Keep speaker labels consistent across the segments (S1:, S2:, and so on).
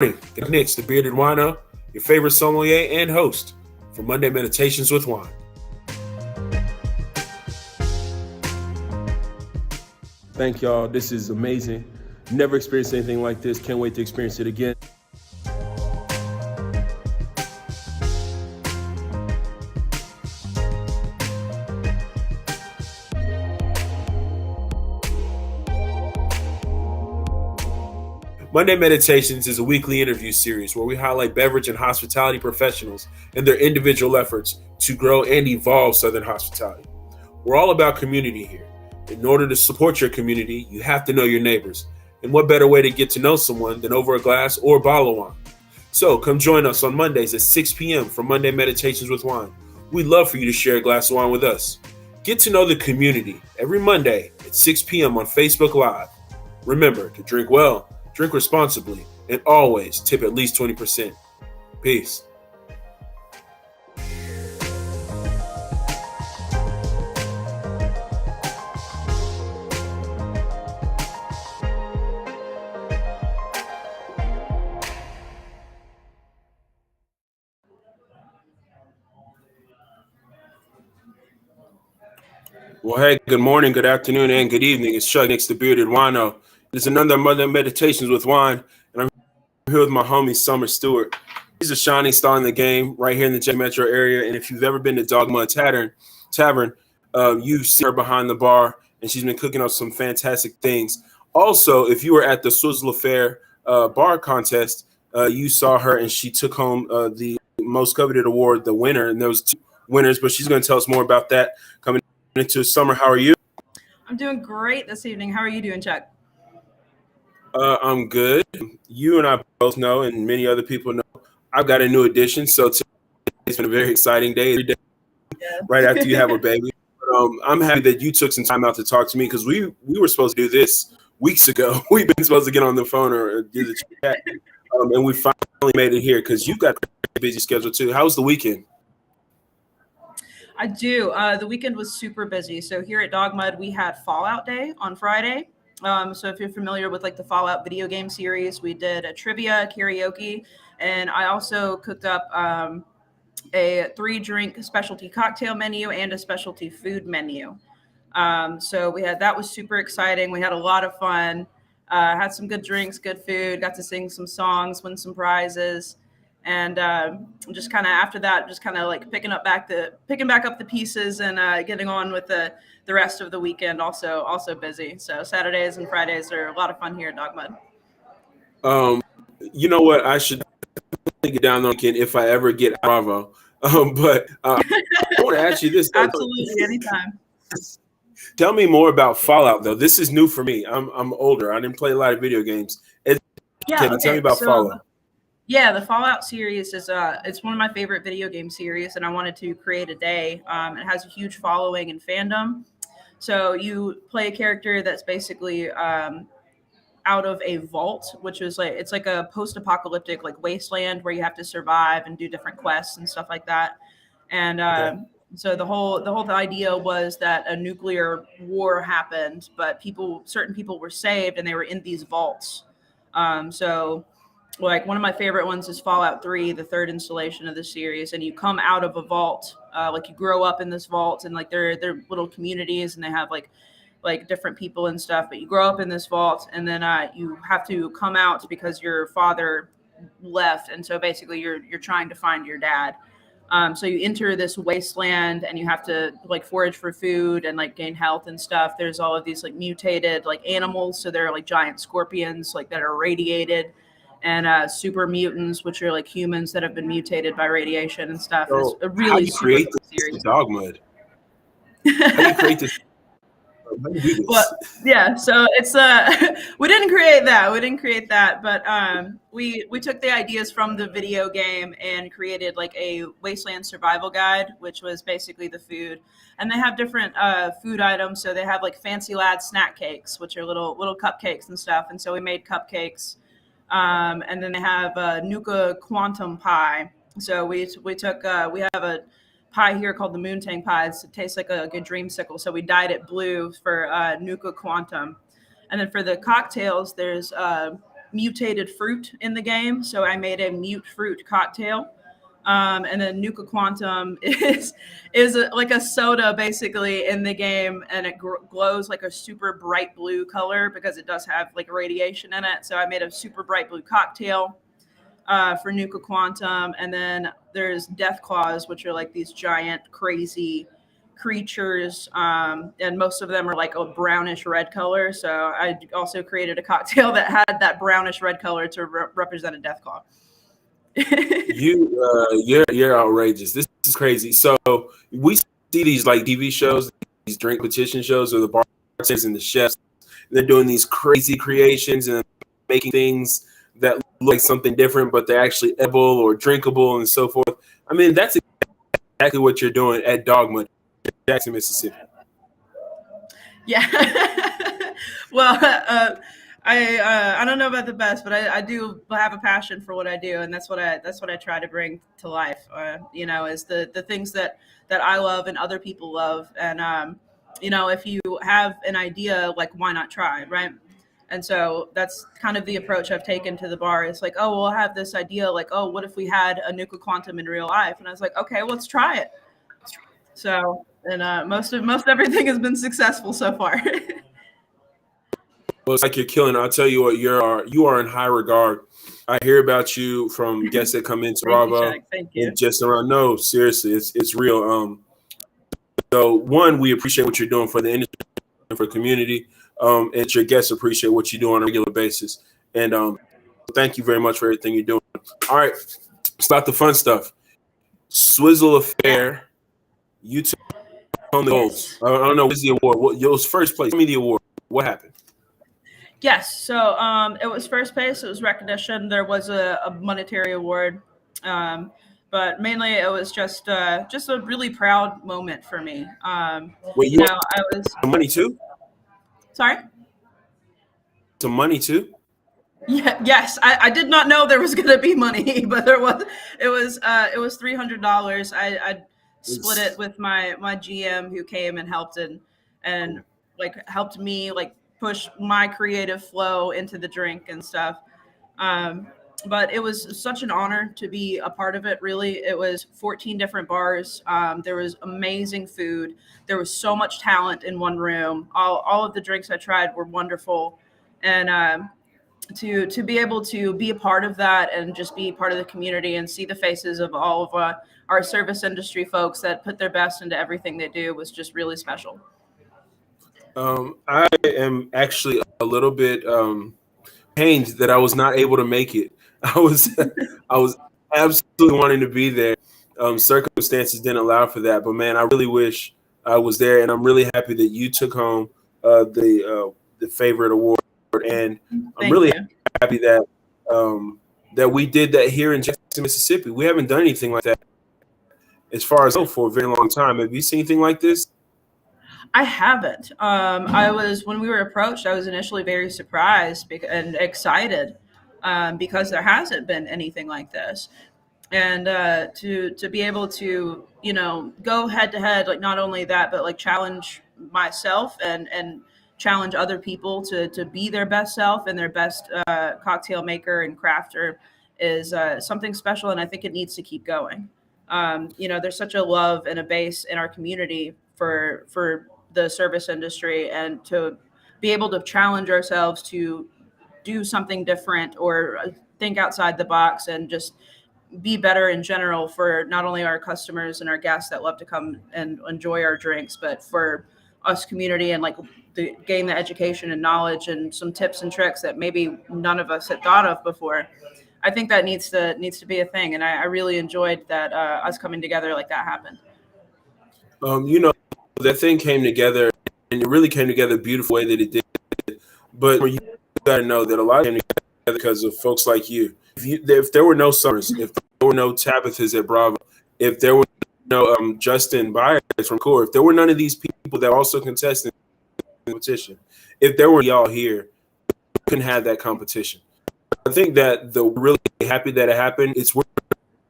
S1: Good Nick's the bearded wineaux, your favorite sommelier and host for Monday Meditations with Wine. Thank y'all. This is amazing. Never experienced anything like this. Can't wait to experience it again. Monday Meditations is a weekly interview series where we highlight beverage and hospitality professionals and their individual efforts to grow and evolve Southern hospitality. We're all about community here. In order to support your community, you have to know your neighbors. And what better way to get to know someone than over a glass or a bottle of wine? So come join us on Mondays at 6 p.m. for Monday Meditations with Wine. We'd love for you to share a glass of wine with us. Get to know the community every Monday at 6 p.m. on Facebook Live. Remember to drink well, drink responsibly, and always tip at least 20%. Peace. Well, hey, good morning, good afternoon, and good evening. It's Chuck next to Bearded Wineaux. It's another Monday Meditations with Wine, and I'm here with my homie, Stewart. He's a shining star in the game right here in the J Metro area, and if you've ever been to Dogma Tavern, you've seen her behind the bar, and she's been cooking up some fantastic things. Also, if you were at the Swizzle Affair bar contest, you saw her, and she took home the most coveted award, the winner, and there was two winners, but she's going to tell us more about that coming into summer. How are you?
S2: I'm doing great this evening. How are you doing, Chuck?
S1: I'm good. You and I both know, and many other people know, I've got a new addition. So today's been a very exciting day. Every day, right after you have a baby. But, I'm happy that you took some time out to talk to me because we were supposed to do this weeks ago. We've been supposed to get on the phone or do the chat, and we finally made it here because you've got a busy schedule too. How was the weekend?
S2: I do. The weekend was super busy. So here at Dogmud, we had Fallout Day on Friday. So if you're familiar with like the Fallout video game series, we did a trivia, karaoke, and I also cooked up a 3-drink specialty cocktail menu and a specialty food menu. So that was super exciting. We had a lot of fun, had some good drinks, good food, got to sing some songs, win some prizes. And just kind of after that, just kind of like picking back up the pieces and getting on with the rest of the weekend. Also busy. So Saturdays and Fridays are a lot of fun here at
S1: Dogmud. You know what? I should get down on weekend if I ever get Bravo. But I want to ask you this.
S2: Absolutely, anytime.
S1: Tell me more about Fallout, though. This is new for me. I'm older. I didn't play a lot of video games. Tell me about Fallout.
S2: Yeah, the Fallout series is it's one of my favorite video game series, and I wanted to create a day. It has a huge following and fandom. So you play a character that's basically out of a vault, which is it's like a post-apocalyptic like wasteland where you have to survive and do different quests and stuff like that. And so the whole idea was that a nuclear war happened, but certain people were saved and they were in these vaults. So like one of my favorite ones is Fallout 3, the third installation of the series, and you come out of a vault, like you grow up in this vault, and like they're little communities, and they have like different people and stuff. But you grow up in this vault, and then you have to come out because your father left, and so basically you're trying to find your dad. So you enter this wasteland, and you have to like forage for food and like gain health and stuff. There's all of these like mutated like animals, so they're like giant scorpions like that are radiated. And super mutants, which are like humans that have been mutated by radiation and stuff.
S1: So it's a really super cool series. Dogmud. How do you create this?
S2: Well, yeah. So it's we didn't create that, but we took the ideas from the video game and created like a wasteland survival guide, which was basically the food. And they have different food items. So they have like Fancy Lad snack cakes, which are little cupcakes and stuff. And so we made cupcakes. And then they have Nuka Quantum Pie. So we have a pie here called the Moontang Pie. It tastes like a good dreamsicle. So we dyed it blue for Nuka Quantum. And then for the cocktails, there's mutated fruit in the game, so I made a mute fruit cocktail. And then Nuka Quantum like a soda basically in the game, and it glows like a super bright blue color because it does have like radiation in it. So I made a super bright blue cocktail for Nuka Quantum, and then there's Death Claws, which are like these giant crazy creatures, and most of them are like a brownish red color. So I also created a cocktail that had that brownish red color to represent a Death Claw.
S1: You're outrageous. This is crazy. So we see these like TV shows, these drink competition shows, or the bartenders and the chefs. They're doing these crazy creations and making things that look like something different, but they're actually edible or drinkable and so forth. I mean, that's exactly what you're doing at Dogma, Jackson, Mississippi.
S2: Yeah. Well, I don't know about the best, but I do have a passion for what I do, and that's what I try to bring to life. Is the things that I love and other people love, and if you have an idea, like, why not try, right? And so that's kind of the approach I've taken to the bar. It's like, oh, we'll have this idea, like, oh, what if we had a Nuka Quantum in real life? And I was like, okay, let's try it. So, and most everything has been successful so far.
S1: Well, it's like you're killing it. I'll tell you what, you are in high regard. I hear about you from guests that come into Bravo.
S2: Thank you.
S1: And just around. No, seriously, it's real. So one, we appreciate what you're doing for the industry and for the community. And your guests appreciate what you do on a regular basis. And thank you very much for everything you're doing. All right, start the fun stuff. Swizzle Affair. You took on the golds. I don't know what's the award. It was first place. Give me the award. What happened?
S2: Yes, so it was first place. It was recognition. There was a monetary award, but mainly it was just a really proud moment for me.
S1: Wait,
S2: I was
S1: money too?
S2: Sorry.
S1: Some money too?
S2: Yeah. Yes, I did not know there was going to be money, but there was. It was $300. I split it with my GM who came and helped and like helped me like push my creative flow into the drink and stuff. But it was such an honor to be a part of it. Really, it was 14 different bars. There was amazing food. There was so much talent in one room. All of the drinks I tried were wonderful, and to be able to be a part of that and just be part of the community and see the faces of all of our service industry folks that put their best into everything they do was just really special.
S1: I am actually a little bit pained that I was not able to make it. I was absolutely wanting to be there. Circumstances didn't allow for that, but man, I really wish I was there, and I'm really happy that you took home the favorite award. And I'm really happy that that we did that here in Jackson, Mississippi. We haven't done anything like that as far as for a very long time. Have you seen anything like this?
S2: I haven't. When we were approached, I was initially very surprised and excited because there hasn't been anything like this. And to be able to, go head to head, like not only that, but like challenge myself and challenge other people to be their best self and their best cocktail maker and crafter is something special. And I think it needs to keep going. There's such a love and a base in our community for the service industry, and to be able to challenge ourselves to do something different or think outside the box and just be better in general for not only our customers and our guests that love to come and enjoy our drinks, but for us community and like gain the education and knowledge and some tips and tricks that maybe none of us had thought of before. I think that needs to be a thing. And I really enjoyed that us coming together like that happened.
S1: That thing came together, and it really came together a beautiful way that it did. But you got to know that a lot came together because of folks like you. If there were no Summers, if there were no Tabithas at Bravo, if there were no Justin Byers from Core, if there were none of these people that also contested the competition, if there were y'all here, we couldn't have that competition. I think that we're really happy that it happened. We're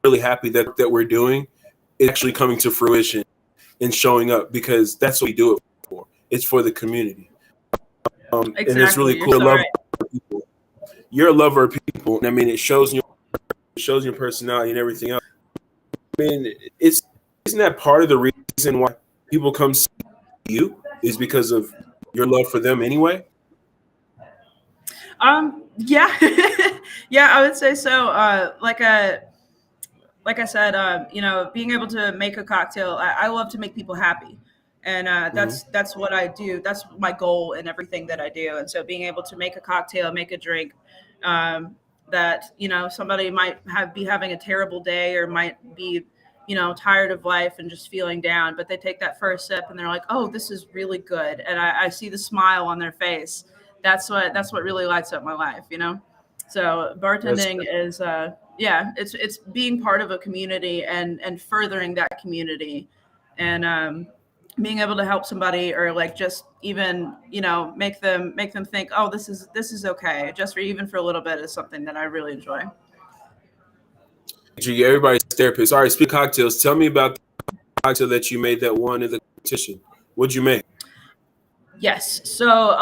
S1: really happy that we're doing it actually coming to fruition and showing up, because that's what we do it for. It's for the community.
S2: Exactly.
S1: And it's really cool to love people. you're a lover of people. I mean, it shows in your personality and everything else. I mean, isn't that part of the reason why people come see you is because of your love for them anyway?
S2: Yeah, yeah, I would say so. Like I said, being able to make a cocktail, I love to make people happy, and
S1: Hmm.
S2: that's what I do. That's my goal in everything that I do. And so, being able to make a cocktail, make a drink, um, that somebody might be having a terrible day or might be tired of life and just feeling down, but they take that first sip and they're like, oh, this is really good, and I see the smile on their face. That's what really lights up my life. So
S1: That's
S2: bartending is yeah, it's being part of a community and furthering that community, and being able to help somebody, or like just even make them think, oh, this is okay, just for even for a little bit, is something that I really enjoy.
S1: everybody's therapist. All right, speak cocktails. Tell me about the cocktail that you made that won in the competition. What'd you make?
S2: Yes, so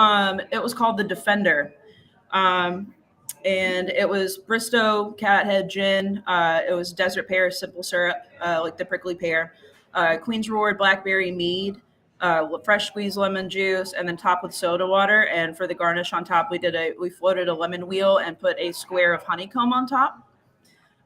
S2: it was called the Defender. Um, and it was Bristow Cathead Gin. It was Desert Pear simple syrup, like the prickly pear, Queen's Reward Blackberry Mead, fresh squeezed lemon juice, and then topped with soda water. And for the garnish on top, we floated a lemon wheel and put a square of honeycomb on top.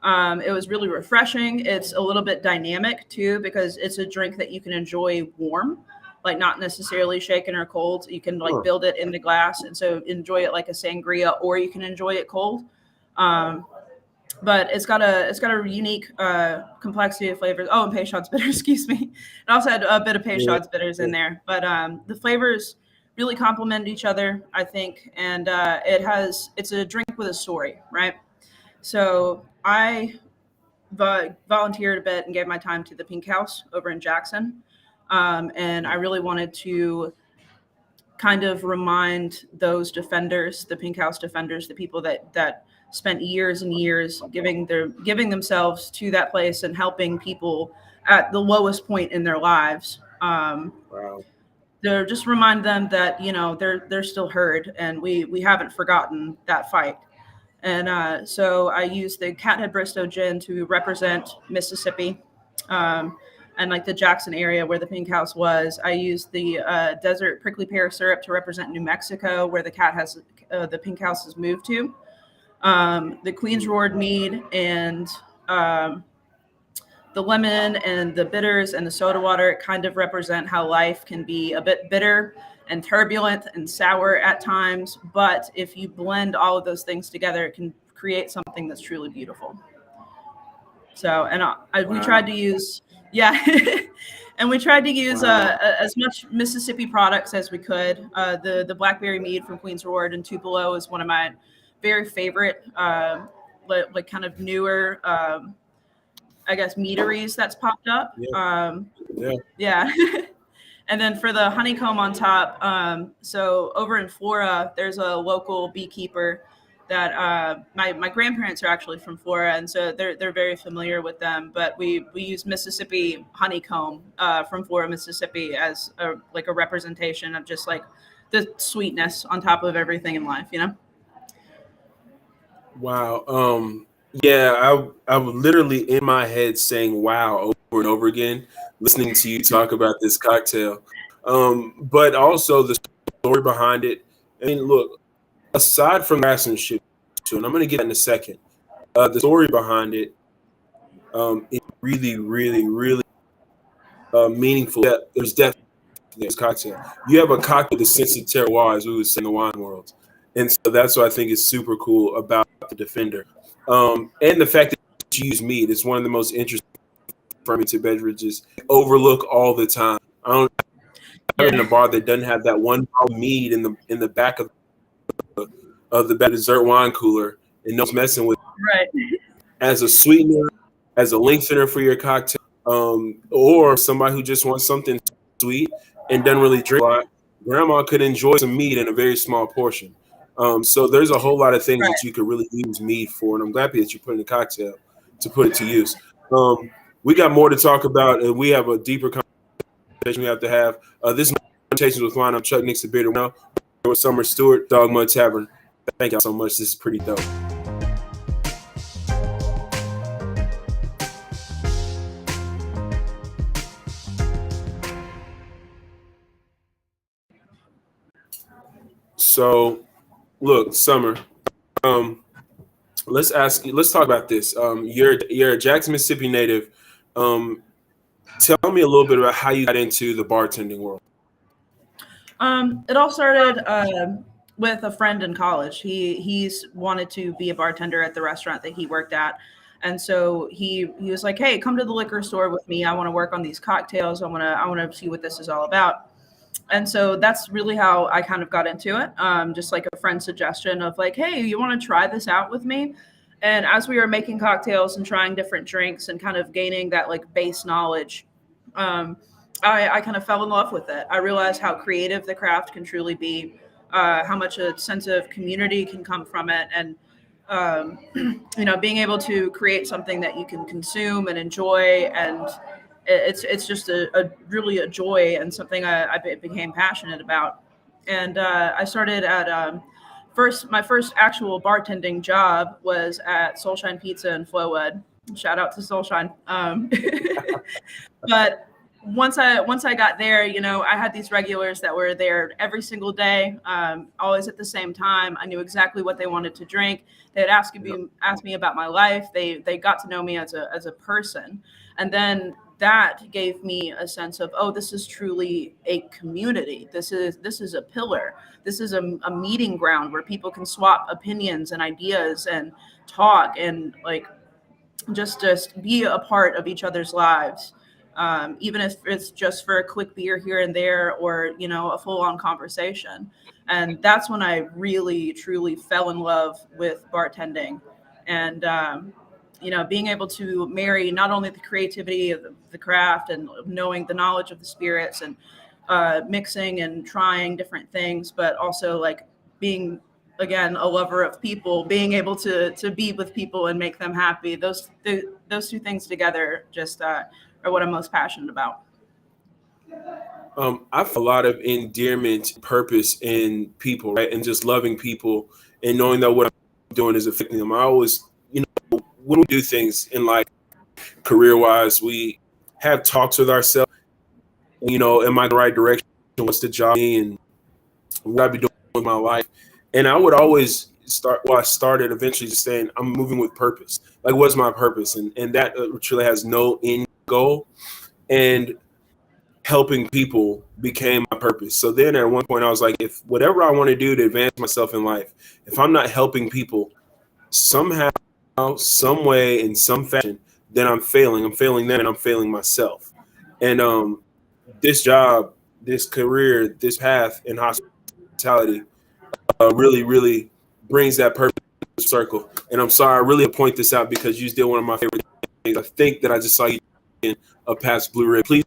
S2: It was really refreshing. It's a little bit dynamic too, because it's a drink that you can enjoy warm, like not necessarily shaken or cold. You can like
S1: Huh.
S2: build it in the glass, and so enjoy it like a sangria, or you can enjoy it cold. Um, but it's got a unique complexity of flavors. Oh, and Peychaud's bitter, excuse me. It also had a bit of
S1: Yeah.
S2: Peychaud's bitters in there, but the flavors really complement each other, I think, and it's a drink with a story, right? So I volunteered a bit and gave my time to the Pink House over in Jackson. And I really wanted to kind of remind those defenders, the Pink House defenders, the people that spent years and years giving themselves to that place and helping people at the lowest point in their lives.
S1: Wow.
S2: To just remind them that they're still heard, and we haven't forgotten that fight. And so I used the Cathead Bristow gin to represent Mississippi, and like the Jackson area where the Pink House was. I used the desert prickly pear syrup to represent New Mexico, where the Pink House has moved to. The Queen's Roared mead and um, the lemon and the bitters and the soda water kind of represent how life can be a bit bitter and turbulent and sour at times. But if you blend all of those things together, it can create something that's truly beautiful. So, and we
S1: Wow.
S2: tried to use, yeah, and we tried to use
S1: Wow.
S2: as much Mississippi products as we could. The blackberry mead from Queen's Reward and Tupelo is one of my very favorite, like kind of newer, I guess, meaderies that's popped up.
S1: Yeah. Yeah.
S2: Yeah. And then for the honeycomb on top, so over in Flora, there's a local beekeeper that my grandparents are actually from Flora, and so they're very familiar with them. But we use Mississippi honeycomb from Flora, Mississippi, as like a representation of just like the sweetness on top of everything in life.
S1: Wow. Yeah, I was literally in my head saying wow over and over again, listening to you talk about this cocktail. But also the story behind it. I mean, look, aside from craftsmanship, and I'm gonna get that in a second. The story behind it, is really, really, really meaningful. Yeah, there's depth in this cocktail. You have a cocktail with a sense of terroir, as we would say in the wine world. And so that's what I think is super cool about the Defender. And the fact that you use mead is one of the most interesting fermented beverages I overlook all the time. I don't have it in
S2: Yeah.
S1: a bar that doesn't have that one bottle of mead in the back of the dessert wine cooler and no one's messing with
S2: Right.
S1: as a sweetener, as a lengthener for your cocktail, or somebody who just wants something sweet and doesn't really drink a lot. Grandma could enjoy some mead in a very small portion. So there's a whole lot of things that
S2: Right.
S1: you could really use mead for, and I'm happy that you put in a cocktail to put it to use. Um, we got more to talk about, and we have a deeper conversation we have to have. This is Conversations with Wine. I'm Chuck Nixon, bearded Wineaux, with Summer Stewart, Dog Mud Tavern. Thank y'all so much. This is pretty dope. So, look, Summer. Let's talk about this. You're a Jackson, Mississippi native. Tell me a little bit about how you got into the bartending world.
S2: It all started with a friend in college. He's wanted to be a bartender at the restaurant that he worked at, and so he was like, "Hey, come to the liquor store with me. I want to work on these cocktails. I want to see what this is all about." And so that's really how I kind of got into it. Just like a friend's suggestion of like, "Hey, you want to try this out with me?" And as we were making cocktails and trying different drinks and kind of gaining that like base knowledge, um, I kind of fell in love with it. I realized how creative the craft can truly be, how much a sense of community can come from it, and being able to create something that you can consume and enjoy, and it's just a really a joy and something I became passionate about. And I started at my first actual bartending job was at Soulshine Pizza in Flowwood. Shout out to Soulshine. But once I got there, I had these regulars that were there every single day, always at the same time. I knew exactly what they wanted to drink. They'd ask me about my life. They got to know me as a person, and then that gave me a sense of, oh, this is truly a community. This is a pillar. This is a meeting ground where people can swap opinions and ideas and talk and like just be a part of each other's lives, even if it's just for a quick beer here and there, or a full-on conversation. And that's when I really truly fell in love with bartending, and being able to marry not only the creativity of the craft and knowing the knowledge of the spirits and mixing and trying different things, but also like being, again, a lover of people, being able to be with people and make them happy. Those two things together just are what I'm most passionate about.
S1: I have a lot of endearment, purpose in people, right, and just loving people and knowing that what I'm doing is affecting them. I always, when we do things in life, career-wise, we have talks with ourselves. Am I in the right direction? What's the job and what I be doing with my life? And I would always I started eventually just saying, I'm moving with purpose. Like, what's my purpose? And that truly has no end goal. And helping people became my purpose. So then at one point I was like, if whatever I want to do to advance myself in life, if I'm not helping people somehow, some way, in some fashion, then I'm failing. I'm failing them and I'm failing myself. And this job, this career, this path in hospitality really, really brings that purpose circle. And I'm sorry, I really point this out because you did one of my favorite things. I think that I just saw you in a past Blue Ray. Please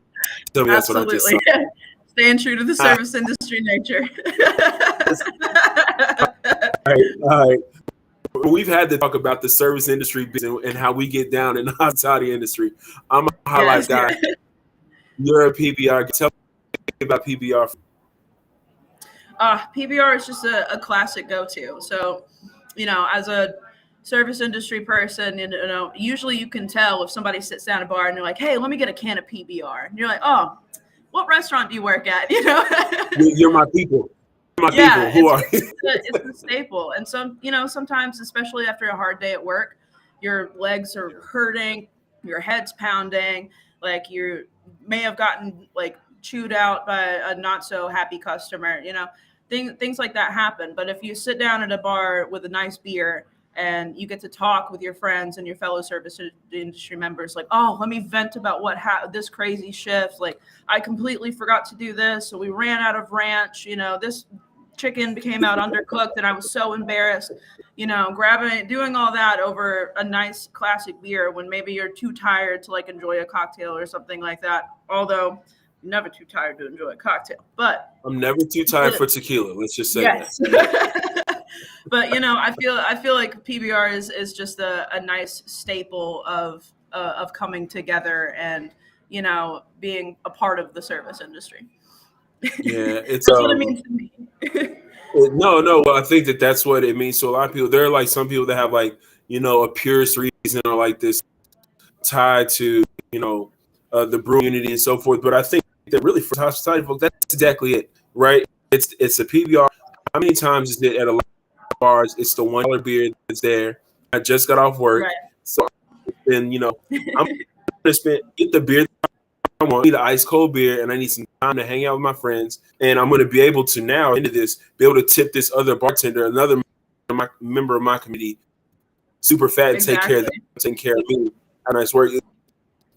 S1: tell me that's what I just saw.
S2: Staying true to the service industry nature.
S1: All right. We've had to talk about the service industry and how we get down in the hospitality industry. I'm a highlight guy. You're a PBR. Tell me about PBR.
S2: PBR is just a classic go-to. So, as a service industry person, usually you can tell if somebody sits down at a bar and they're like, "Hey, let me get a can of PBR." And you're like, "Oh, what restaurant do you work at?"
S1: You're my people. You're my people. Who are you?
S2: It's a staple. And sometimes, especially after a hard day at work, your legs are hurting, your head's pounding, like you may have gotten like chewed out by a not so happy customer. Things like that happen. But if you sit down at a bar with a nice beer and you get to talk with your friends and your fellow service industry members, like, "Oh, let me vent about this crazy shift. Like, I completely forgot to do this. So we ran out of ranch. This chicken became out undercooked and I was so embarrassed," doing all that over a nice classic beer when maybe you're too tired to like enjoy a cocktail or something like that. Although I'm never too tired to enjoy a cocktail, but
S1: I'm never too tired for tequila. Let's just say
S2: yes. that. But I feel like PBR is just a nice staple of coming together and being a part of the service industry.
S1: Yeah, it's
S2: That's what it means to me.
S1: No. Well, I think that that's what it means. So a lot of people, there are like some people that have like a purist reason or like this tied to the brew community and so forth. But I think that really for hospitality folks, that's exactly it, right? It's a PBR. How many times is it at a lot of bars? It's the $1 beer that's there. I just got off work,
S2: Right.
S1: so then I'm gonna get the beer I want, I need an ice cold beer, and I need some time to hang out with my friends. And I'm going to be able to now into this, be able to tip this other bartender, another member of my community, super fat, and take care of them,
S2: Exactly.
S1: take care of me. How nice work.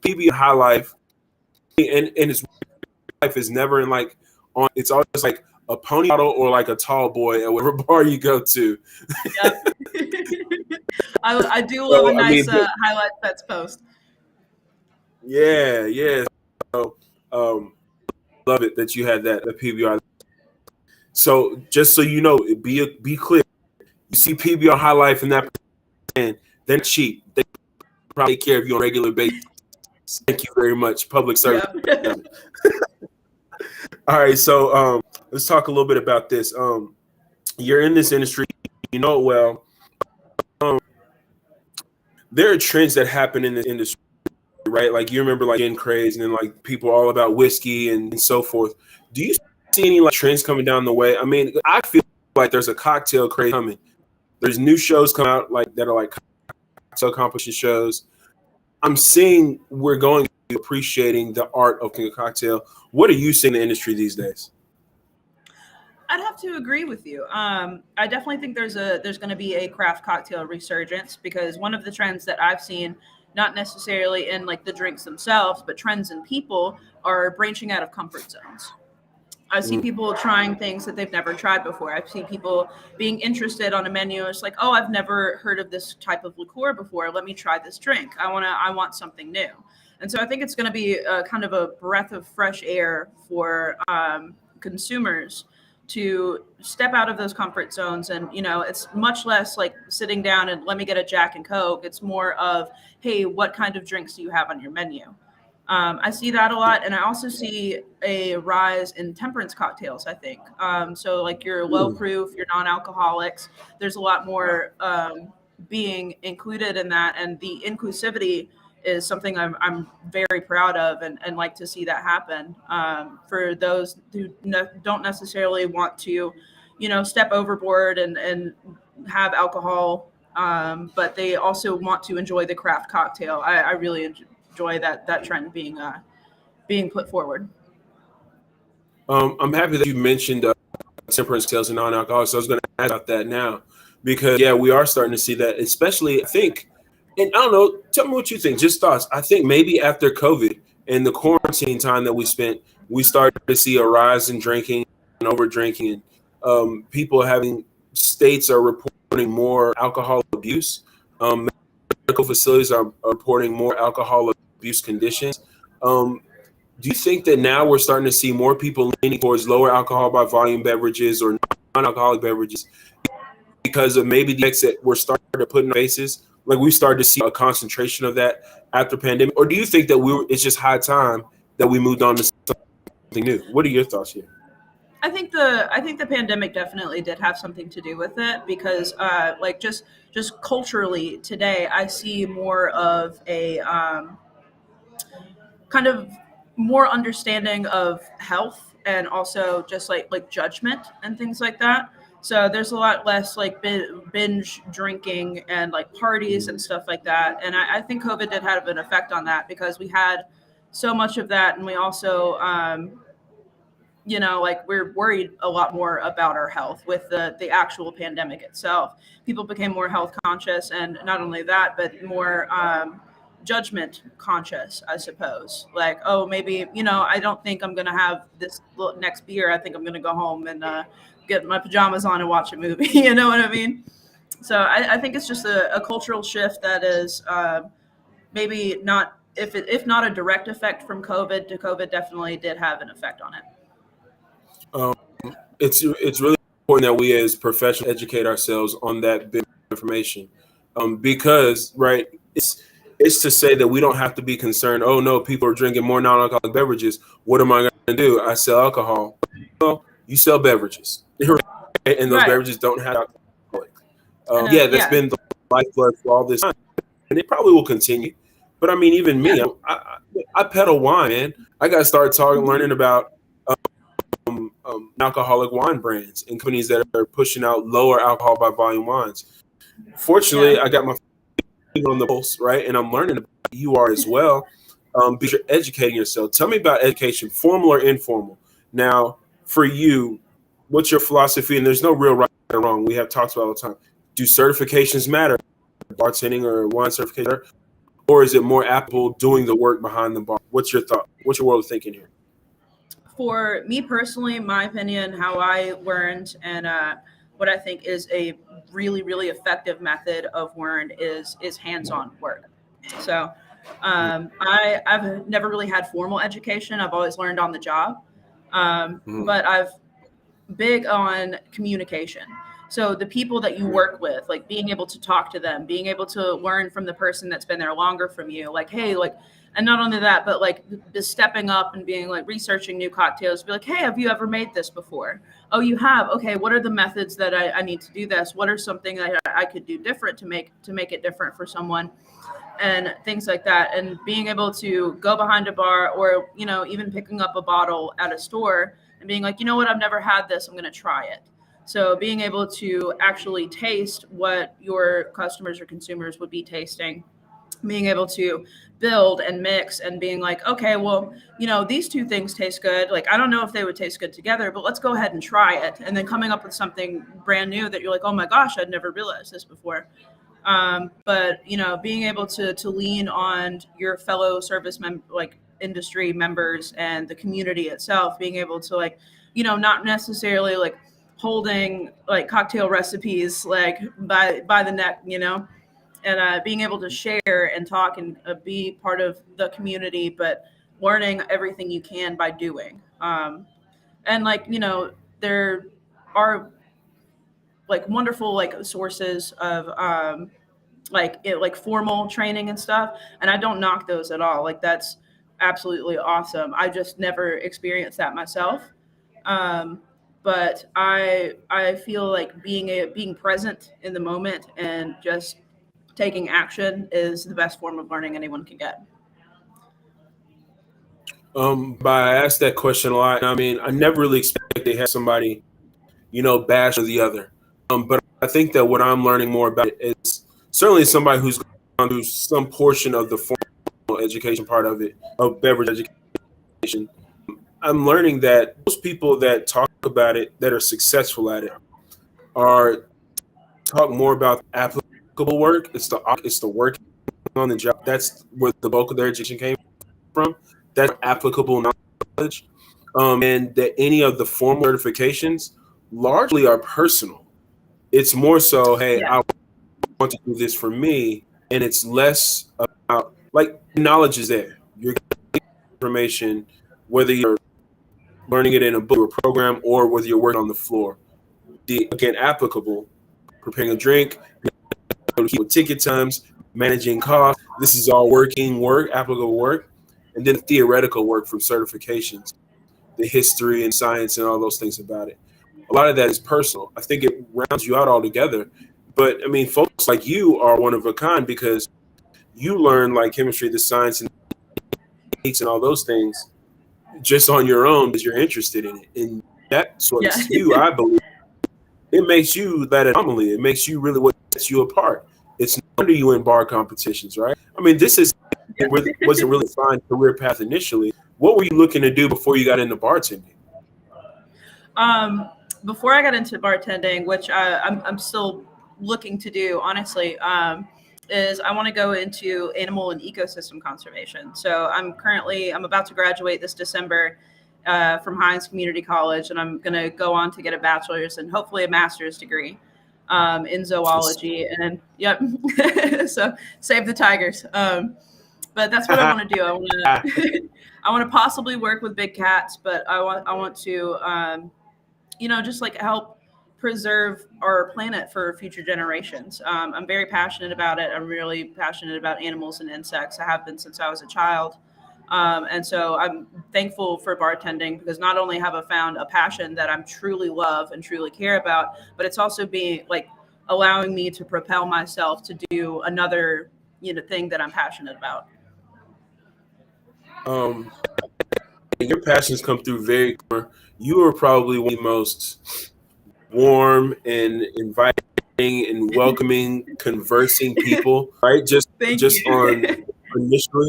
S1: PB high life, and his life is never in like on. It's always like a pony bottle or like a tall boy at whatever bar you go to.
S2: Yep. I do love a
S1: So I mean,
S2: nice highlight sets post.
S1: yeah. So love it that you had that PBR. So just so you know, be clear. You see PBR High Life in that, and they're cheap. They probably take care of you on a regular basis. Thank you very much, public service.
S2: Yep.
S1: All right, so let's talk a little bit about this. You're in this industry, you know it well. There are trends that happen in this industry, right? Like you remember like getting crazed and then like people all about whiskey and so forth. Do you see any like trends coming down the way? I mean, I feel like there's a cocktail craze coming. There's new shows come out like that are like cocktail competition shows. I'm seeing we're going to appreciating the art of making a cocktail. What are you seeing in the industry these days?
S2: I'd have to agree with you. I definitely think there's going to be a craft cocktail resurgence because one of the trends that I've seen, not necessarily in like the drinks themselves, but trends in people are branching out of comfort zones. I see people trying things that they've never tried before. I've seen people being interested on a menu. It's like, oh, I've never heard of this type of liqueur before. Let me try this drink. I want something new. And so I think it's going to be a kind of a breath of fresh air for consumers to step out of those comfort zones. And, it's much less like sitting down and let me get a Jack and Coke. It's more of, hey, what kind of drinks do you have on your menu? I see that a lot, and I also see a rise in temperance cocktails. I think so. Like your low proof, your non-alcoholics. There's a lot more being included in that, and the inclusivity is something I'm very proud of, and like to see that happen for those who don't necessarily want to, step overboard and have alcohol, but they also want to enjoy the craft cocktail. I really enjoy that trend being put forward.
S1: I'm happy that you mentioned temperance cocktails and non-alcoholic. So I was going to ask about that now because yeah, we are starting to see that, especially I think. And I don't know, tell me what you think. Just thoughts. I think maybe after COVID and the quarantine time that we spent, we started to see a rise in drinking and over drinking. And people having states are reporting more alcohol abuse. Medical facilities are reporting more alcohol abuse conditions. Do you think that now we're starting to see more people leaning towards lower alcohol by volume beverages or non-alcoholic beverages because of maybe the effects that we're starting to put in our faces? Like we started to see a concentration of that after pandemic, or do you think that it's just high time that we moved on to something new? What are your thoughts here?
S2: I think the pandemic definitely did have something to do with it because like just culturally today I see more of a kind of more understanding of health and also just like judgment and things like that. So there's a lot less like binge drinking and like parties and stuff like that. And I think COVID did have an effect on that because we had so much of that, and we also like we're worried a lot more about our health with the actual pandemic itself. People became more health conscious, and not only that, but more judgment conscious, I suppose. Like, oh, maybe I don't think I'm gonna have this next beer. I think I'm gonna go home and get my pajamas on and watch a movie. You know what I mean? So I think it's just a cultural shift that is maybe not if not a direct effect from COVID to COVID, definitely did have an effect on it.
S1: Um, it's really important that we as professionals educate ourselves on that bit of information, because right, it's to say that we don't have to be concerned. Oh no, people are drinking more non-alcoholic beverages. What am I going to do? I sell alcohol. Well, you sell beverages. And those
S2: Right.
S1: beverages don't have alcohol.
S2: And
S1: Yeah, that's
S2: yeah.
S1: been the lifeblood for all this time, and it probably will continue. But I mean, even
S2: Yeah.
S1: me, I pedal wine, man. I got to start learning about alcoholic wine brands and companies that are pushing out lower alcohol by volume wines.
S2: Yeah.
S1: Fortunately, I got my finger on the pulse, right, and I'm learning about it. You are as well, because you're educating yourself. Tell me about education, formal or informal. Now, for you, what's your philosophy? And there's no real right or wrong. We have talked about all the time. Do certifications matter? Bartending or wine certification, or is it more applicable doing the work behind the bar? What's your thought? What's your world of thinking here?
S2: For me personally, my opinion, how I learned, and what I think is a really, really effective method of learn is hands-on work. So I've never really had formal education. I've always learned on the job,
S1: Mm-hmm.
S2: but I've big on communication. So the people that you work with, like being able to talk to them, being able to learn from the person that's been there longer from you, like, hey, like, and not only that, but like just stepping up and being like researching new cocktails, be like, hey, have you ever made this before? Oh, you have. Okay, what are the methods that I need to do this? What are something that I could do different to make it different for someone? And things like that, and being able to go behind a bar, or even picking up a bottle at a store and being like, you know what, I've never had this, I'm going to try it. So being able to actually taste what your customers or consumers would be tasting, being able to build and mix, and being like, okay, well, these two things taste good, like I don't know if they would taste good together, but let's go ahead and try it, and then coming up with something brand new that you're like, oh my gosh, I'd never realized this before. But being able to lean on your fellow like industry members and the community itself, being able to, like, not necessarily like holding like cocktail recipes like by the neck, and being able to share and talk and be part of the community, but learning everything you can by doing. And like, there are like wonderful like sources of like formal training and stuff, and I don't knock those at all. Like, that's absolutely awesome. I just never experienced that myself. um, but I feel like being present in the moment and just taking action is the best form of learning anyone can get.
S1: But I asked that question a lot. I mean, I never really expected to have somebody, bash the other. But I think that what I'm learning more about it is certainly somebody who's gone through some portion of the formal education part of it, of beverage education. I'm learning that most people that talk about it, that are successful at it, are talk more about applicable work. It's the work on the job. That's where the bulk of their education came from. That's applicable knowledge. And that any of the formal certifications largely are personal. It's more so, hey,
S2: Yeah.
S1: I want to do this for me, and it's less about, like, knowledge is there. You're getting information, whether you're learning it in a book or program, or whether you're working on the floor. Again, applicable, preparing a drink, with ticket times, managing costs. This is all working work, applicable work, and then theoretical work from certifications, the history and science and all those things about it. A lot of that is personal. I think it rounds you out altogether. But I mean, folks like you are one of a kind because you learn like chemistry, the science, and techniques and all those things just on your own because you're interested in it. And that's what
S2: Yeah.
S1: makes you, I believe, it makes you that anomaly. It makes you really what sets you apart. It's no wonder you in bar competitions, right? I mean, this is wasn't really a fine career path initially. What were you looking to do before you got into bartending?
S2: um, Before I got into bartending, which I'm still looking to do, honestly, is I want to go into animal and ecosystem conservation. So I'm about to graduate this December from Hines Community College, and I'm going to go on to get a bachelor's and hopefully a master's degree in zoology. And yep, so save the tigers. But that's what I want to do. I want to I want to possibly work with big cats, but I want to just like help preserve our planet for future generations. I'm very passionate about it. I'm really passionate about animals and insects. I have been since I was a child. And so I'm thankful for bartending because not only have I found a passion that I'm truly love and truly care about, but it's also being like allowing me to propel myself to do another, thing that I'm passionate about.
S1: Um, your passions come through very clear. You are probably one of the most warm and inviting and welcoming, conversing people, right? Just
S2: Thank
S1: just on
S2: you.
S1: initially,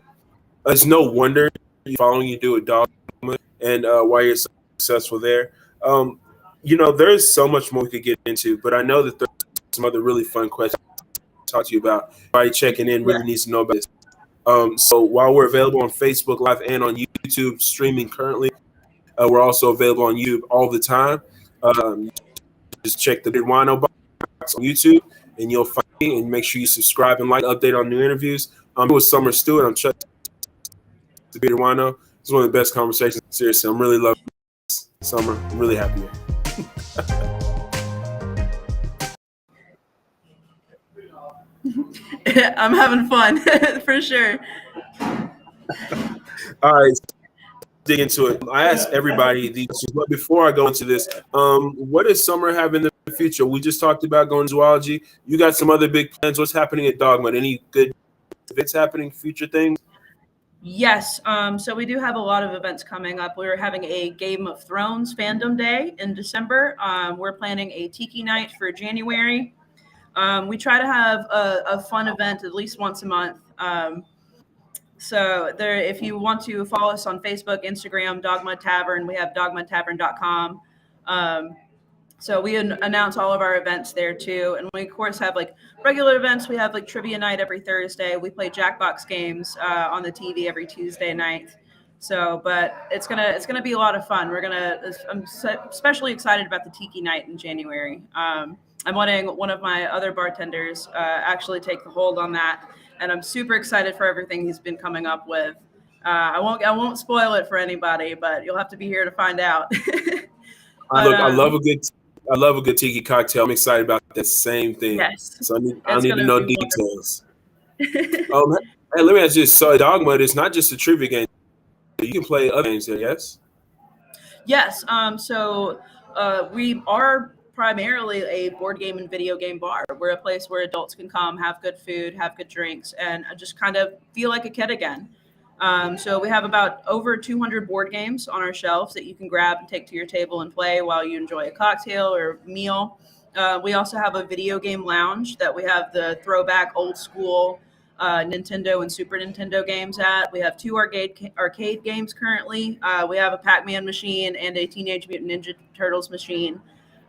S1: it's no wonder following you do a Dogma and why you're so successful there. Um, there's so much more we could get into, but I know that there's some other really fun questions to talk to you about. Everybody checking in
S2: Yeah.
S1: really needs to know about this. So while we're available on Facebook Live and on YouTube streaming currently, we're also available on YouTube all the time. Just check the Bearded Wineaux box on YouTube, and you'll find me. And make sure you subscribe and like, update on new interviews. I'm with Summer Stewart. I'm Chuck, the Bearded Wineaux. It's one of the best conversations. Seriously, I'm really loving this summer. I'm really happy with
S2: it. I'm having fun for sure.
S1: All right, dig into it. I asked everybody these questions, but before I go into this, what does summer have in the future? We just talked about going to zoology. You got some other big plans. What's happening at Dogma? Any good events happening? Future things?
S2: Yes. So we do have a lot of events coming up. We're having a Game of Thrones fandom day in December. We're planning a tiki night for January. We try to have a fun event at least once a month. So there, if you want to follow us on Facebook, Instagram, Dogma Tavern, we have dogmatavern.com. So we announce all of our events there too. And we of course have like regular events. We have like trivia night every Thursday. We play Jackbox games on the TV every Tuesday night. So, but it's gonna be a lot of fun. I'm especially excited about the Tiki night in January. I'm letting one of my other bartenders actually take the hold on that, and I'm super excited for everything he's been coming up with. I won't spoil it for anybody, but you'll have to be here to find out. But
S1: Look, I love a good tiki cocktail. I'm excited about that same thing.
S2: yes,
S1: So I
S2: it's
S1: need to
S2: gonna
S1: know
S2: be wonderful.
S1: details. Hey, let me ask you this. So Dogma, it's not just a trivia game. You can play other games there, yes?
S2: Yes. So we are primarily a board game and video game bar. We're a place where adults can come, have good food, have good drinks, and just kind of feel like a kid again. So we have about over 200 board games on our shelves that you can grab and take to your table and play while you enjoy a cocktail or meal. We also have a video game lounge that we have the throwback old school Nintendo and Super Nintendo games at. We have two arcade games currently. We have a Pac-Man machine and a Teenage Mutant Ninja Turtles machine.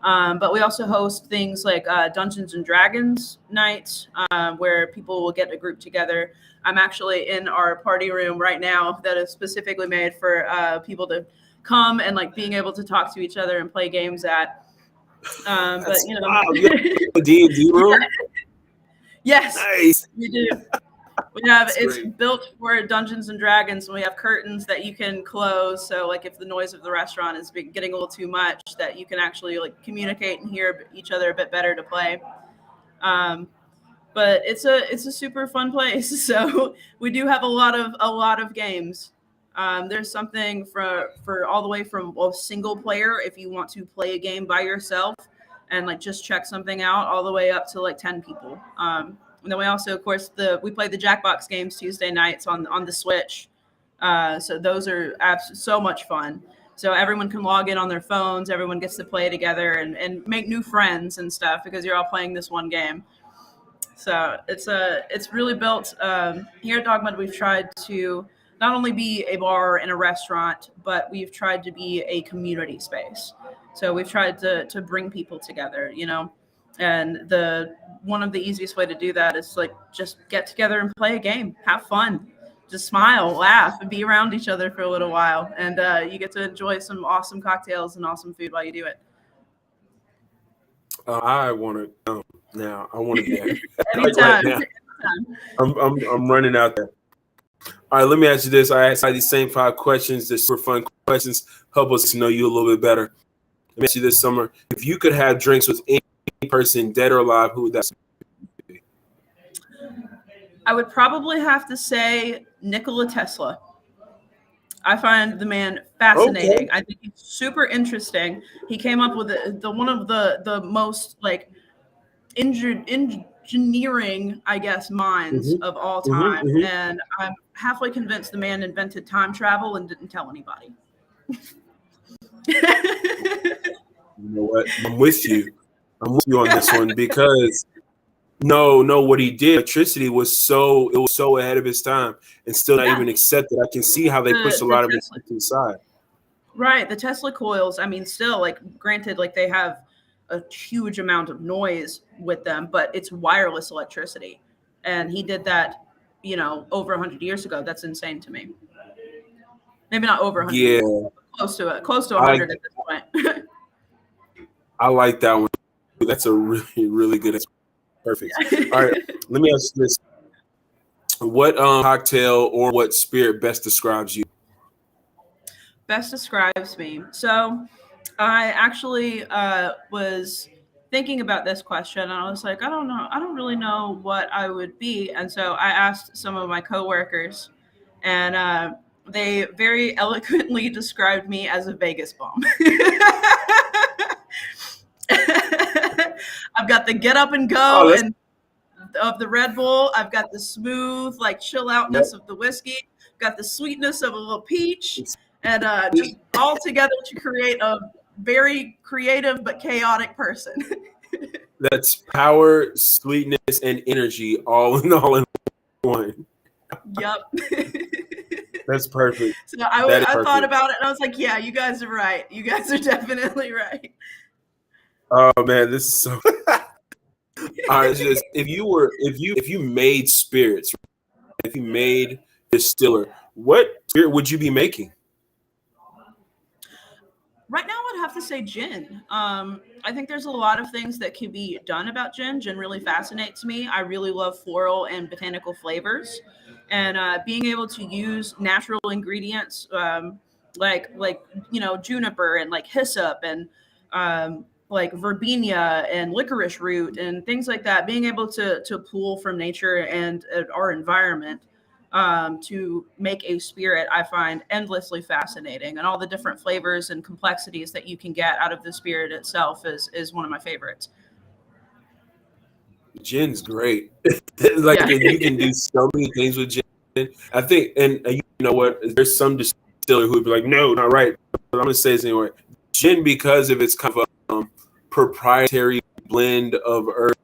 S2: But we also host things like Dungeons and Dragons nights, where people will get a group together. I'm actually in our party room right now that is specifically made for people to come and like being able to talk to each other and play games at. But you know,
S1: Wow, you have a D&D room?
S2: yes,
S1: Nice.
S2: we do. We have
S1: That's
S2: it's
S1: great.
S2: built for Dungeons and Dragons, and we have curtains that you can close. So, like, if the noise of the restaurant is getting a little too much, that you can actually like communicate and hear each other a bit better to play. Um, but it's a super fun place. So we do have a lot of games. There's something for all the way from a single player if you want to play a game by yourself and like just check something out, all the way up to like 10 people. And then we also, of course, we play the Jackbox games Tuesday nights on the Switch. So those are so much fun. So everyone can log in on their phones. Everyone gets to play together and make new friends and stuff because you're all playing this one game. So it's really built here at Dogma. We've tried to not only be a bar and a restaurant, but we've tried to be a community space. So we've tried to bring people together, and the one of the easiest way to do that is like just get together and play a game, have fun, just smile, laugh, and be around each other for a little while, and you get to enjoy some awesome cocktails and awesome food while you do it.
S1: I want to come now. I want to be there. Like right
S2: Anytime.
S1: now. I'm running out there. All right, let me ask you this. I asked these same 5 questions. They're super fun questions. Help us to know you a little bit better. Let me ask you this, Summer. If you could have drinks with any person, dead or alive, who would that be?
S2: I would probably have to say Nikola Tesla. I find the man
S1: Okay.
S2: fascinating. I think he's super interesting. He came up with the one of the most like engineering, I guess, minds
S1: Mm-hmm.
S2: of all
S1: Mm-hmm.
S2: time,
S1: Mm-hmm.
S2: and I'm halfway convinced the man invented time travel and didn't tell anybody.
S1: You know what? I'm with you. I'm with you on this one because no, what he did, electricity was so ahead of his time and still not
S2: Yeah,
S1: even accepted. I can see how they pushed a
S2: the
S1: lot of it
S2: Tesla,
S1: to the side.
S2: right? The Tesla coils. I mean, still, like, granted, like they have a huge amount of noise with them, but it's wireless electricity, and he did that, over 100 years ago. That's insane to me. Maybe not over 100
S1: Yeah,
S2: years, close to it, close to
S1: I like
S2: 100 at this point.
S1: I like that one. That's a really really good. Perfect. All right, let me ask you this: what cocktail or what spirit best describes you?
S2: Best describes me. So I actually was thinking about this question, and I was like, I don't know. I don't really know what I would be. And so I asked some of my coworkers, and they very eloquently described me as a Vegas bomb. I've got the get up and
S1: Oh,
S2: go
S1: that's
S2: and of the Red Bull. I've got the smooth, like chill
S1: yep.
S2: outness of the whiskey. Got the sweetness of a little peach,
S1: It's
S2: and just all together to create a very creative but chaotic person.
S1: That's power, sweetness, and energy all in one.
S2: Yep.
S1: That's perfect.
S2: So I,
S1: That is
S2: I thought
S1: perfect.
S2: about it and I was like, yeah, you guys are right. You guys are definitely right.
S1: Oh man, this is so. All right, just if you made spirits, if you made distiller, what spirit would you be making?
S2: Right now, I'd have to say gin. I think there's a lot of things that can be done about gin. Gin really fascinates me. I really love floral and botanical flavors, and being able to use natural ingredients like juniper and like hyssop and like verbena and licorice root and things like that. Being able to pull from nature and our environment to make a spirit, I find endlessly fascinating, and all the different flavors and complexities that you can get out of the spirit itself is one of my favorites.
S1: Gin's great. Like
S2: Yeah.
S1: and you can do so many things with gin. I think, and you know what? There's some distiller who would be like, "No, not right." But I'm gonna say this anyway. Gin, because of its kind of proprietary blend of herbs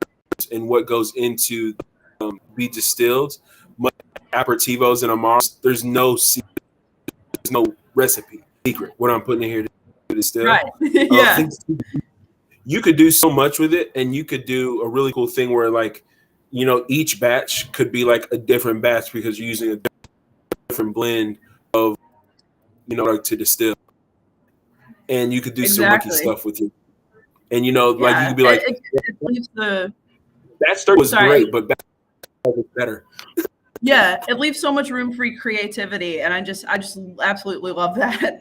S1: and what goes into be distilled, much aperitivos and amaros. There's no recipe secret. What I'm putting in here to distill.
S2: Right.
S1: I
S2: Yeah.
S1: think you could do so much with it, and you could do a really cool thing where like each batch could be like a different batch because you're using a different blend of like to distill, and you could do some wicked
S2: Exactly.
S1: stuff with it. And like you
S2: Yeah.
S1: could be
S2: It,
S1: like,
S2: it, it leaves the
S1: that stir was
S2: sorry.
S1: great, but that was better.
S2: Yeah, it leaves so much room for creativity, and I just absolutely love that.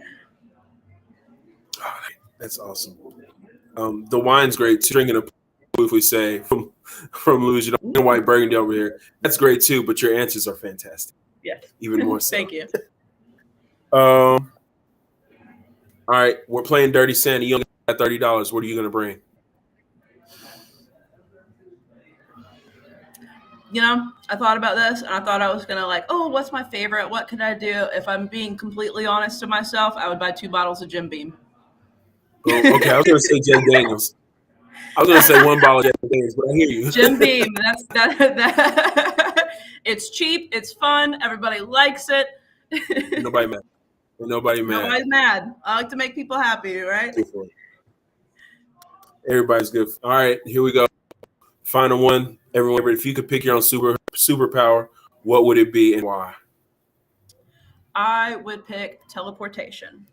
S1: Oh, that's awesome. The wine's great too. Drinking a if we say from Louis White Burgundy over here, that's great too. But your answers are fantastic,
S2: Yes.
S1: even more so.
S2: Thank you.
S1: All right, we're playing Dirty Santa. You only got $30. What are you gonna bring?
S2: I thought about this and I thought I was gonna like, oh, what's my favorite? What could I do? If I'm being completely honest to myself, I would buy 2 bottles of Jim Beam.
S1: Oh, okay, I was gonna say Jack Daniels. I was gonna say 1 bottle of Jack Daniels, but I hear you.
S2: Jim Beam. That's that. It's cheap. It's fun. Everybody likes it.
S1: Nobody mad. Nobody mad.
S2: Nobody's mad. I like to make people happy, right?
S1: Everybody's good. All right, here we go. Final one. Everyone, if you could pick your own superpower, what would it be and why?
S2: I would pick teleportation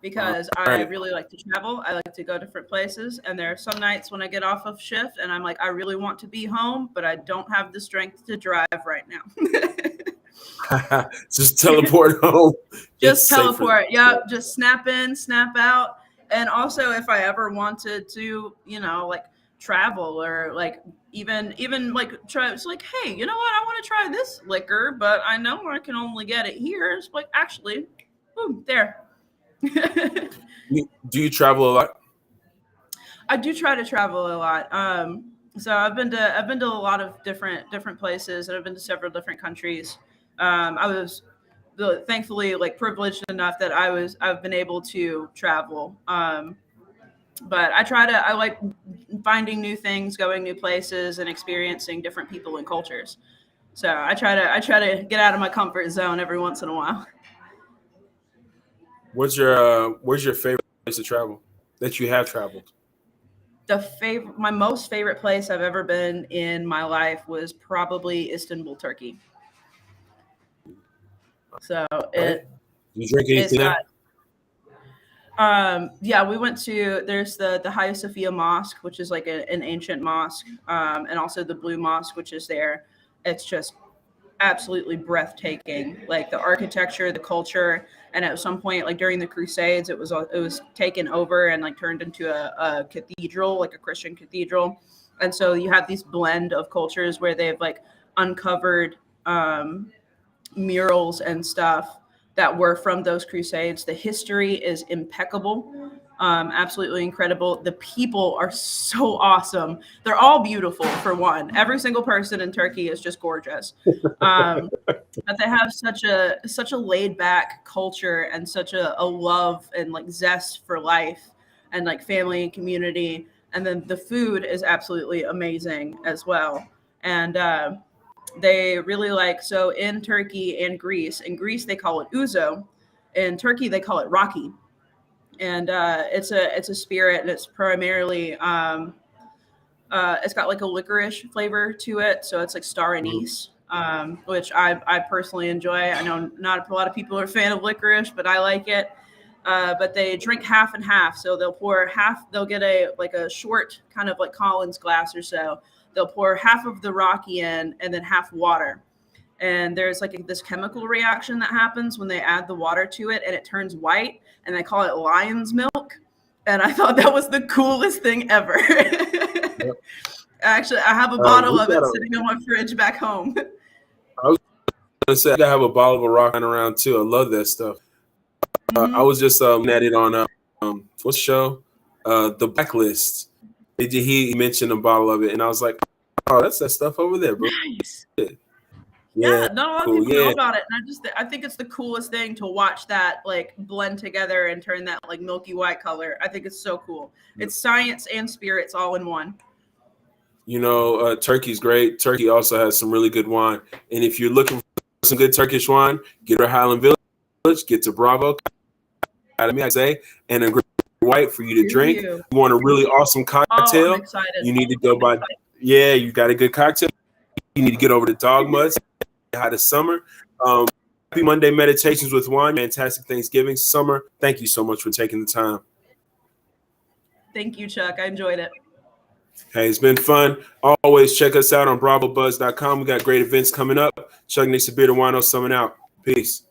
S2: because I
S1: right.
S2: really like to travel. I like to go different places. And there are some nights when I get off of shift and I'm like, I really want to be home, but I don't have the strength to drive right now.
S1: Just teleport home.
S2: Just teleport. Yep. Just snap in, snap out. And also, if I ever wanted to, like travel, or like even like try. It's like, hey, you know what? I want to try this liquor, but I know I can only get it here. It's like, actually, boom, there.
S1: Do you travel a lot?
S2: I do try to travel a lot. So I've been to a lot of different places, and I've been to several different countries. I was thankfully like privileged enough that I've been able to travel. But I like finding new things, going new places, and experiencing different people and cultures. So I try to get out of my comfort zone every once in a while.
S1: Where's your favorite place to travel that you have traveled?
S2: My most favorite place I've ever been in my life was probably Istanbul, Turkey. So
S1: All right.
S2: it
S1: You drink
S2: it's
S1: anything
S2: got
S1: there?
S2: yeah, we went to there's the Hagia Sophia Mosque, which is like an ancient mosque, and also the Blue Mosque, which is there. It's just absolutely breathtaking, like the architecture, the culture, and at some point, like during the Crusades, it was taken over and like turned into a cathedral, like a Christian cathedral, and so you have these blend of cultures where they've like uncovered murals and stuff that were from those crusades. The history is impeccable, absolutely incredible. The people are so awesome. They're all beautiful for one. Every single person in Turkey is just gorgeous. But they have such a laid back culture and such a love and like zest for life and like family and community. And then the food is absolutely amazing as well. And they really like, so in Turkey and Greece, in Greece they call it ouzo, in Turkey they call it raki, and it's a spirit, and it's primarily it's got like a licorice flavor to it, so it's like star
S1: Mhm.
S2: anise, which I personally enjoy. I know not a lot of people are a fan of licorice, but I like it. But they drink half and half, so they'll pour half. They'll get a like a short kind of like Collins glass or so. They'll pour half of the Rocky in, and then half water. And there's like this chemical reaction that happens when they add the water to it, and it turns white, and they call it lion's milk. And I thought that was the coolest thing ever.
S1: Yep.
S2: Actually, I have a bottle
S1: We
S2: of it
S1: got
S2: sitting on my fridge back home.
S1: I was gonna say I gotta have a bottle of a rock around too. I love that stuff. I
S2: Hmm.
S1: was just at it on what's the show? The Blacklist. He mentioned a bottle of it, and I was like, oh, that's that stuff over there, bro.
S2: Nice.
S1: Yeah,
S2: Yeah, not a lot of
S1: cool.
S2: people know
S1: Yeah,
S2: about it, and I think it's the coolest thing to watch that like blend together and turn that like milky white color. I think it's so cool. It's science and spirits all in one.
S1: Turkey's great. Turkey also has some really good wine, and if you're looking for some good Turkish wine, get to Highland Village, get to Bravo Academy, I say, and a great white for you to
S2: Do
S1: drink.
S2: you?
S1: You want a really awesome
S2: Oh, I'm
S1: cocktail?
S2: excited.
S1: You need to go by. Yeah, you got a good cocktail. You need to get over to Dogmas. Hot of summer. Happy Monday Meditations with Wine. Fantastic Thanksgiving. Summer, thank you so much for taking the time.
S2: Thank you, Chuck. I enjoyed it.
S1: Hey, it's been fun. Always check us out on BravoBuzz.com. We got great events coming up. Chuck Nixon Bearded Wineaux summing out. Peace.